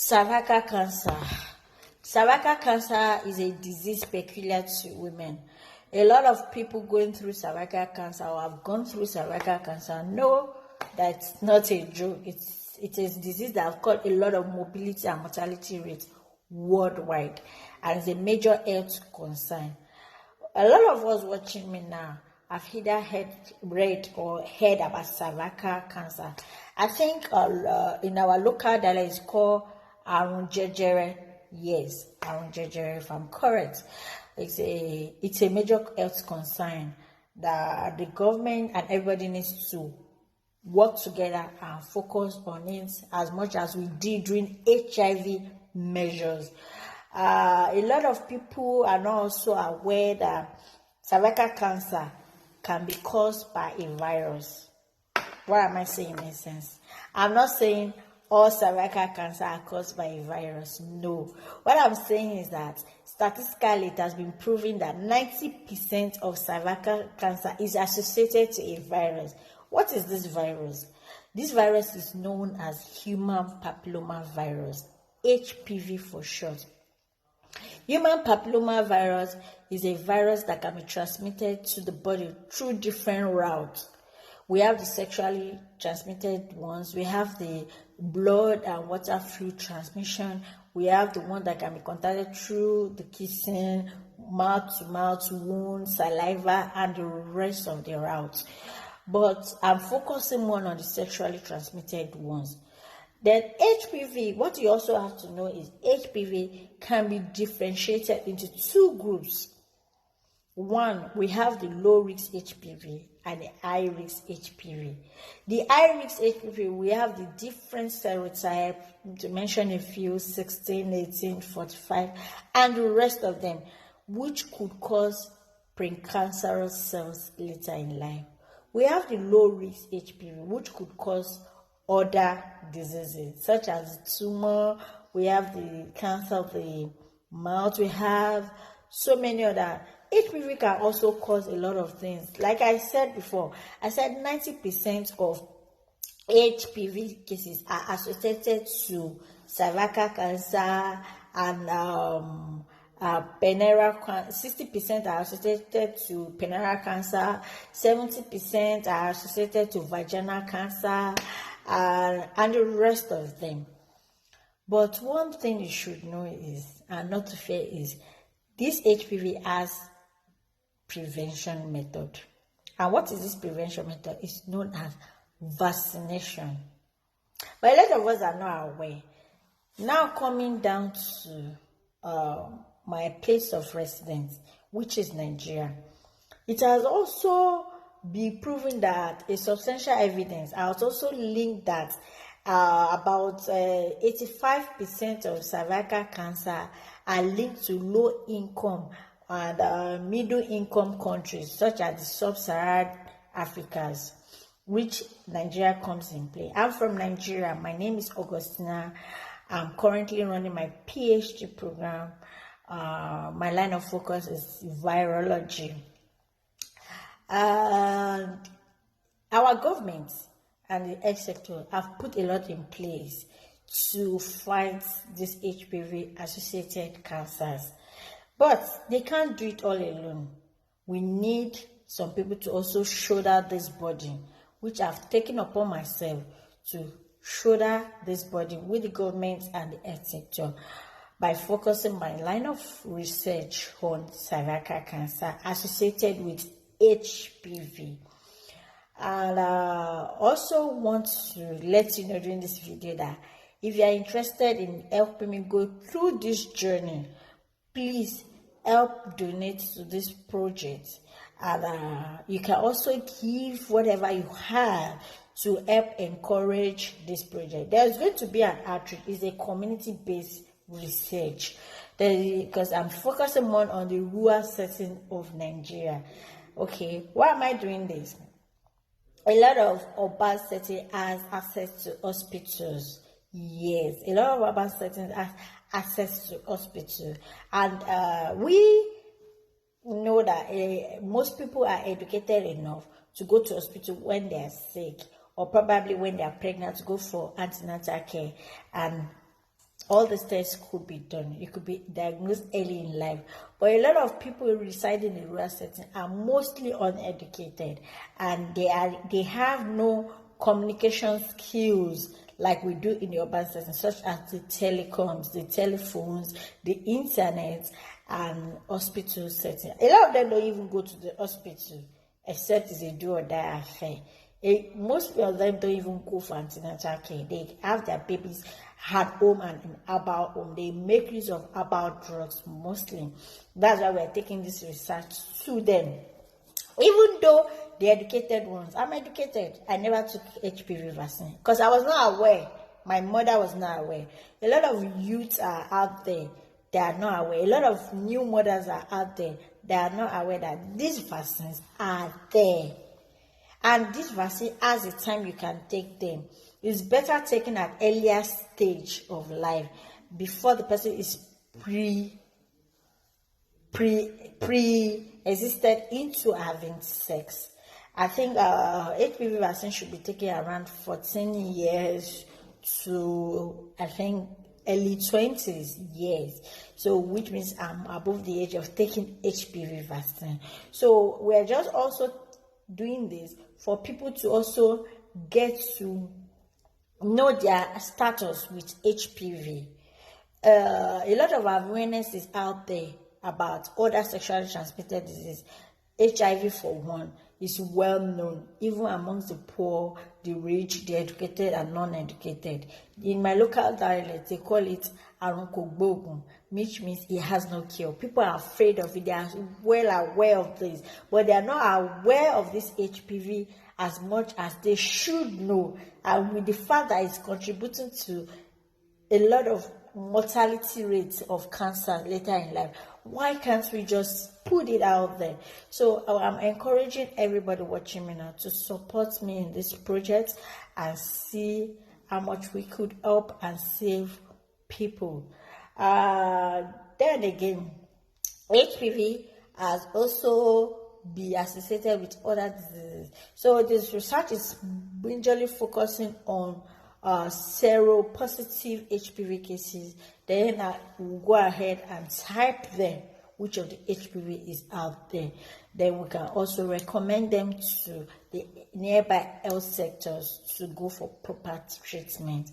Cervical cancer. Cervical cancer is a disease peculiar to women. A lot of people going through cervical cancer or have gone through cervical cancer know that it's not a joke. It is a disease that has caused a lot of morbidity and mortality rates worldwide, and it's a major health concern. A lot of us watching me now have either read or heard about cervical cancer. I think in our local dialect it's called àrùn jẹjẹrẹ. Yes, àrùn jẹjẹrẹ, if I'm correct. It's a major health concern that the government and everybody needs to work together and focus on it as much as we did during HIV measures. A lot of people are not also aware that cervical cancer can be caused by a virus. What am I saying in essence? I'm not saying all cervical cancer are caused by a virus. No. What I'm saying is that statistically it has been proven that 90% of cervical cancer is associated to a virus. What is this virus? This virus is known as human papillomavirus, HPV for short. Human papillomavirus is a virus that can be transmitted to the body through different routes. We have the sexually transmitted ones. We have the blood and water fluid transmission. We have the one that can be contacted through the kissing, mouth-to-mouth, wound, saliva, and the rest of the routes. But I'm focusing more on the sexually transmitted ones. Then HPV, what you also have to know is HPV can be differentiated into two groups. One, we have the low-risk HPV and the high-risk HPV. The high-risk HPV, we have the different serotype, to mention a few, 16, 18, 45, and the rest of them, which could cause precancerous cells later in life. We have the low-risk HPV, which could cause other diseases, such as tumor. We have the cancer of the mouth. We have so many other. HPV can also cause a lot of things. Like I said before, I said 90% of HPV cases are associated to cervical cancer and penile cancer. 60% are associated to penile cancer. 70% are associated to vaginal cancer, and the rest of them. But one thing you should know is, and not to fear, is this HPV has prevention method. And what is this prevention method? It's known as vaccination. But a lot of us are not aware. Now coming down to my place of residence, which is Nigeria, it has also been proven that a substantial evidence has also linked that about 85% of cervical cancer are linked to low income and middle income countries such as the sub-Saharan Africas, which Nigeria comes in play. I'm from Nigeria. My name is Augustina. I'm currently running my PhD program. My line of focus is virology. Our government and the health sector have put a lot in place to fight these HPV associated cancers. But they can't do it all alone. We need some people to also shoulder this burden, which I've taken upon myself to shoulder this burden with the government and the health sector by focusing my line of research on cervical cancer associated with HPV. And also want to let you know during this video that if you are interested in helping me go through this journey, please help donate to this project. And you can also give whatever you have to help encourage this project. There's going to be an outreach. It's a community-based research because I'm focusing more on the rural setting of Nigeria. Okay, why am I doing this? A lot of urban settings has access to hospitals. Yes, a lot of urban settings have access to hospitals, and we know that most people are educated enough to go to hospital when they are sick, or probably when they are pregnant to go for antenatal care. And all the tests could be done. You could be diagnosed early in life. But a lot of people residing in rural settings are mostly uneducated, and they have no communication skills like we do in the urban settings, such as the telecoms, the telephones, the internet, and hospital setting. A lot of them don't even go to the hospital except it's a do or die affair. Most of them don't even go for antenatal care. They have their babies at home and in herbal home. They make use of herbal drugs mostly. That's why we're taking this research to them. Even though the educated ones, I'm educated, I never took HPV vaccine because I was not aware. My mother was not aware. A lot of youths are out there, they are not aware. A lot of new mothers are out there, they are not aware that these vaccines are there. And this vaccine has a time you can take them. It's better taken at earlier stage of life before the person is pre-existed into having sex. I think HPV vaccine should be taken around 14 years to, I think, early 20s years. So which means I'm above the age of taking HPV vaccine. So we're just also doing this for people to also get to know their status with HPV. A lot of awareness is out there about other sexually transmitted diseases. HIV, for one, is well known even amongst the poor, the rich, the educated, and non-educated. In my local dialect, they call it Arunkogbogun, which means it has no cure. People are afraid of it. They are well aware of this, but they are not aware of this HPV as much as they should know. And with the fact that it's contributing to a lot of mortality rates of cancer later in life, why can't we just put it out there? So I'm encouraging everybody watching me now to support me in this project and see how much we could help and save people. Then again, HPV has also been associated with other diseases. So this research is majorly focusing on seropositive HPV cases. Then we'll go ahead and type them which of the HPV is out there. Then we can also recommend them to the nearby health sectors to go for proper treatment.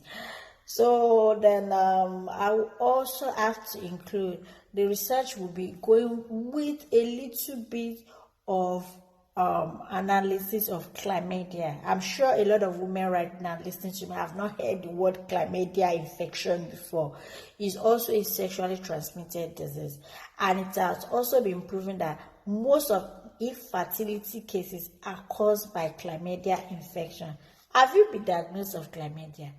So then I will also have to include the research will be going with a little bit of analysis of chlamydia. I'm sure a lot of women right now listening to me have not heard the word chlamydia infection before. It's also a sexually transmitted disease, and it has also been proven that most of infertility cases are caused by chlamydia infection. Have you been diagnosed of chlamydia?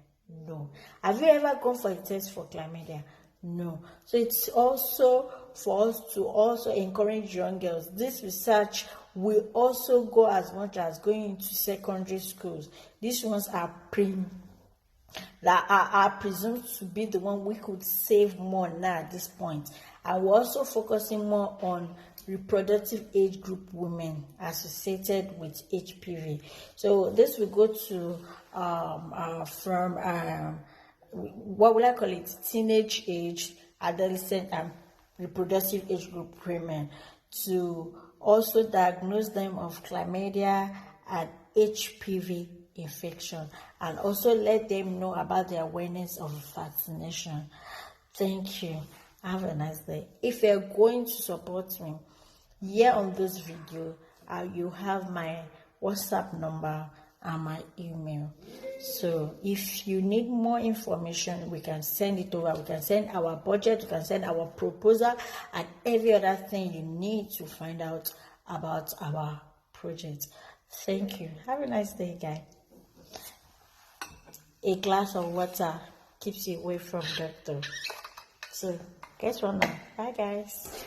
No. Have you ever gone for a test for chlamydia? No. So it's also for us to also encourage young girls. This research will also go as much as going into secondary schools. These ones are presumed to be the one we could save more now at this point. And we're also focusing more on reproductive age group women associated with HPV. So this will go to from what will I call it? Teenage age, adolescent, and reproductive age group women, to also diagnose them of chlamydia and HPV infection, and also let them know about the awareness of vaccination. Thank you. Have a nice day. If you're going to support me here on this video, you have my WhatsApp number and my email. So if you need more information, we can send it over. We can send our budget, we can send our proposal, and every other thing you need to find out about our project. Thank you. Have a nice day, guys. A glass of water keeps you away from doctor. So guess what now? Bye, guys.